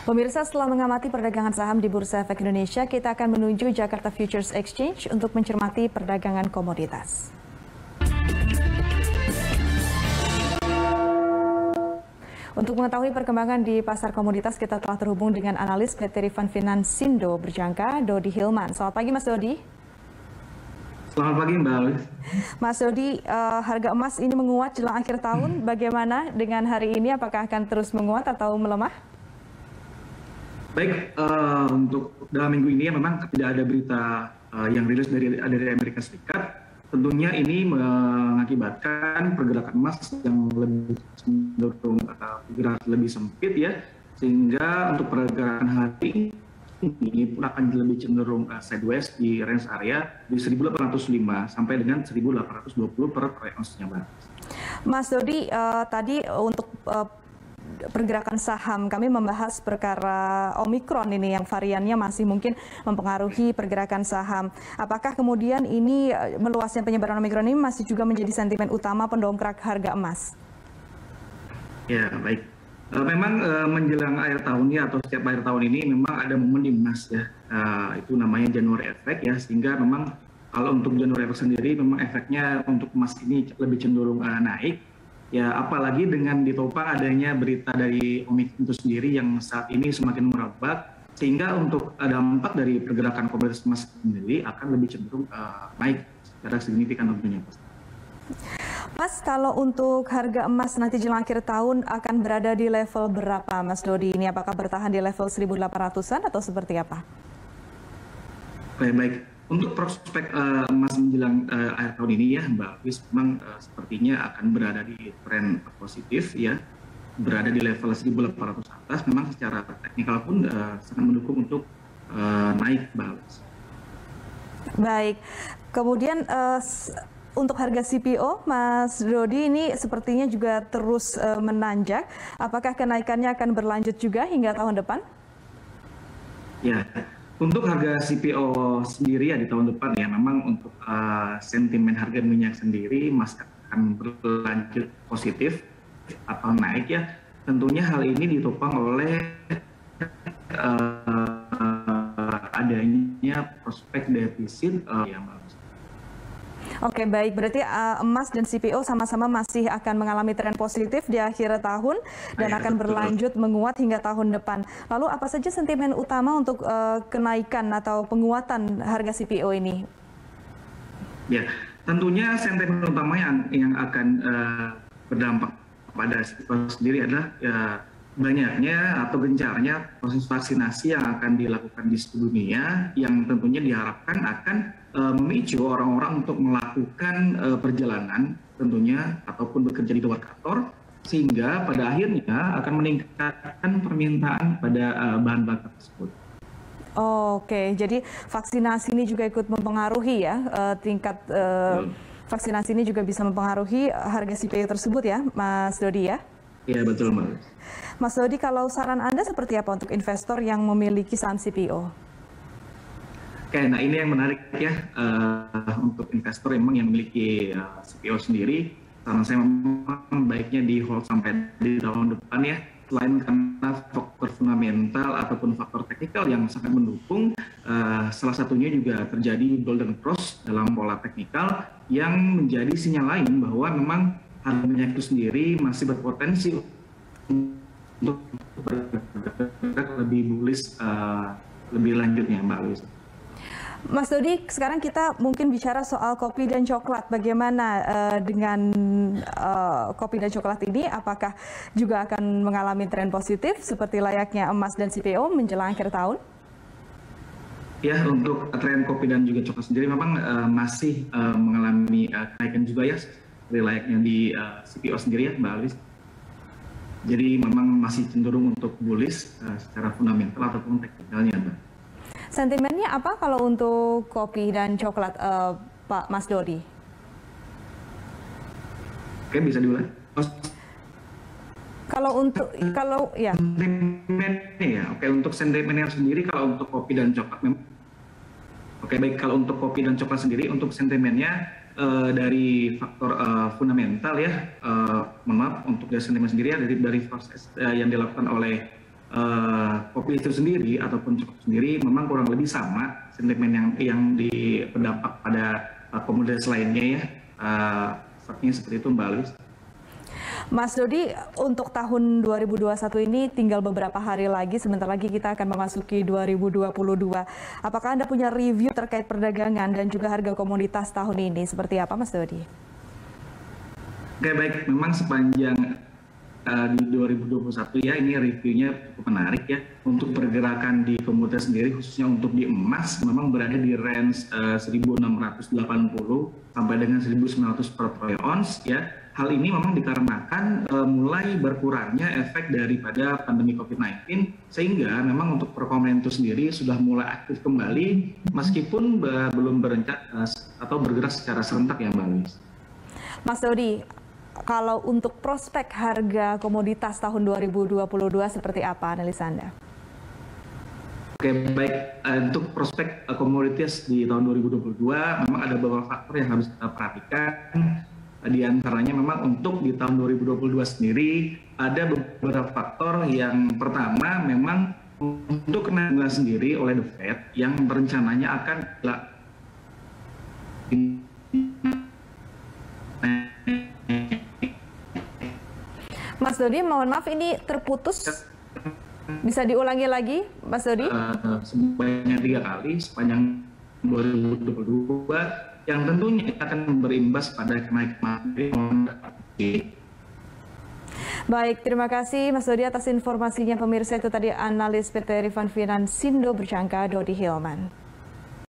Pemirsa, setelah mengamati perdagangan saham di Bursa Efek Indonesia, kita akan menuju Jakarta Futures Exchange untuk mencermati perdagangan komoditas. Untuk mengetahui perkembangan di pasar komoditas, kita telah terhubung dengan analis PT Rifan Finansindo Berjangka, Dodi Hilman. Selamat pagi, Mas Dodi. Selamat pagi, Mbak Alis. Mas Dodi, harga emas ini menguat jelang akhir tahun. Bagaimana dengan hari ini? Apakah akan terus menguat atau melemah? Baik, untuk dalam minggu ini memang tidak ada berita yang rilis dari Amerika Serikat. Tentunya ini mengakibatkan pergerakan emas yang lebih cenderung bergerak lebih sempit ya, sehingga untuk pergerakan hari ini pun akan lebih cenderung sideways di range area di 1805 sampai dengan 1820 per ounce-nya, Mbak. Mas Dodi, tadi untuk pergerakan saham kami membahas perkara Omikron ini yang variannya masih mungkin mempengaruhi pergerakan saham. Apakah kemudian ini meluasnya penyebaran Omikron ini masih juga menjadi sentimen utama pendongkrak harga emas? Ya, baik. Memang menjelang akhir tahun ya, atau setiap akhir tahun ini memang ada momen di emas ya, itu namanya January Effect ya, sehingga memang kalau untuk January Effect sendiri memang efeknya untuk emas ini lebih cenderung naik ya, apalagi dengan ditopang adanya berita dari Omikron itu sendiri yang saat ini semakin merebak, sehingga untuk dampak dari pergerakan komoditas emas sendiri akan lebih cenderung naik secara signifikan tentunya. Mas, kalau untuk harga emas nanti jelang akhir tahun akan berada di level berapa, Mas Dodi? Ini apakah bertahan di level 1.800-an atau seperti apa? Baik. Untuk prospek emas menjelang akhir tahun ini ya, Mbak Fis, memang sepertinya akan berada di tren positif ya, berada di level 1.800 atas. Memang secara teknikal pun sangat mendukung untuk naik, Mbak Fis. Baik, kemudian untuk harga CPO, Mas Dodi, ini sepertinya juga terus menanjak. Apakah kenaikannya akan berlanjut juga hingga tahun depan? Ya, untuk harga CPO sendiri ya di tahun depan ya, memang untuk sentimen harga minyak sendiri masih akan berlanjut positif atau naik ya. Tentunya hal ini ditopang oleh adanya prospek defisit yang bagus. Oke, baik. Berarti emas dan CPO sama-sama masih akan mengalami tren positif di akhir tahun dan akan berlanjut menguat hingga tahun depan. Lalu apa saja sentimen utama untuk kenaikan atau penguatan harga CPO ini? Ya, tentunya sentimen utama yang akan berdampak pada CPO sendiri adalah banyaknya atau gencarnya proses vaksinasi yang akan dilakukan di seluruh dunia, yang tentunya diharapkan akan memicu orang-orang untuk melakukan perjalanan tentunya ataupun bekerja di luar kantor, sehingga pada akhirnya akan meningkatkan permintaan pada bahan bakar tersebut. Oke, jadi vaksinasi ini juga ikut mempengaruhi ya, tingkat vaksinasi ini juga bisa mempengaruhi harga CPO tersebut ya, Mas Dodi ya? Iya, betul, Mbak. Mas Dodi, kalau saran Anda seperti apa untuk investor yang memiliki saham CPO? Oke, nah ini yang menarik ya, untuk investor memang yang memiliki CPO sendiri, saran saya memang baiknya di hold sampai di tahun depan ya, selain karena faktor fundamental ataupun faktor teknikal yang sangat mendukung, salah satunya juga terjadi golden cross dalam pola teknikal yang menjadi sinyal lain bahwa memang harga minyak itu sendiri masih berpotensi untuk bergerak lebih bullish lebih lanjutnya, Mbak Luis. Mas Dodi, sekarang kita mungkin bicara soal kopi dan coklat. Bagaimana dengan kopi dan coklat ini? Apakah juga akan mengalami tren positif seperti layaknya emas dan CPO menjelang akhir tahun? Ya, untuk tren kopi dan juga coklat sendiri memang masih mengalami kenaikan juga ya, seperti layaknya di CPO sendiri ya, Mbak Alis. Jadi memang masih cenderung untuk bullish secara fundamental ataupun teknikalnya, Mbak. Sentimennya apa kalau untuk kopi dan coklat, Pak Mas Dodi? Oke, bisa diulang. Kalau ya. Sentimennya ya, oke, untuk sentimennya sendiri kalau untuk kopi dan coklat memang. Oke, baik, kalau untuk kopi dan coklat sendiri untuk sentimennya dari faktor fundamental ya, mohon maaf untuk sentimen sendiri ya, dari proses yang dilakukan oleh kopi itu sendiri ataupun coklat sendiri memang kurang lebih sama sentimen yang berdampak pada komoditas lainnya ya. Sepertinya seperti itu Mbak Alwis. Mas Dodi, untuk tahun 2021 ini tinggal beberapa hari lagi, sebentar lagi kita akan memasuki 2022. Apakah Anda punya review terkait perdagangan dan juga harga komoditas tahun ini? Seperti apa Mas Dodi? Oke, baik, memang sepanjang di 2021 ya, ini reviewnya cukup menarik ya. Untuk pergerakan di komoditas sendiri, khususnya untuk di emas, memang berada di range 1.680 sampai dengan 1.900 per troy ounce ya. Hal ini memang dikarenakan mulai berkurangnya efek daripada pandemi COVID-19, sehingga memang untuk perekonomian itu sendiri sudah mulai aktif kembali, meskipun belum atau bergerak secara serentak ya Mbak Luis. Mas Dodi, kalau untuk prospek harga komoditas tahun 2022 seperti apa analisa Anda? Oke, baik. Untuk prospek komoditas di tahun 2022 memang ada beberapa faktor yang harus kita perhatikan. Di antaranya memang untuk di tahun 2022 sendiri ada beberapa faktor. Yang pertama memang untuk kenaikan sendiri oleh The Fed yang rencananya akan Mas Dodi, mohon maaf ini terputus. Bisa diulangi lagi, Mas Dodi? Sebanyak 3 kali sepanjang 2022 yang tentunya akan berimbas pada kenaikan. Baik, terima kasih Mas Dodi atas informasinya. Pemirsa, itu tadi analis PT Rifan Finansindo berjangka Dodi Hilman.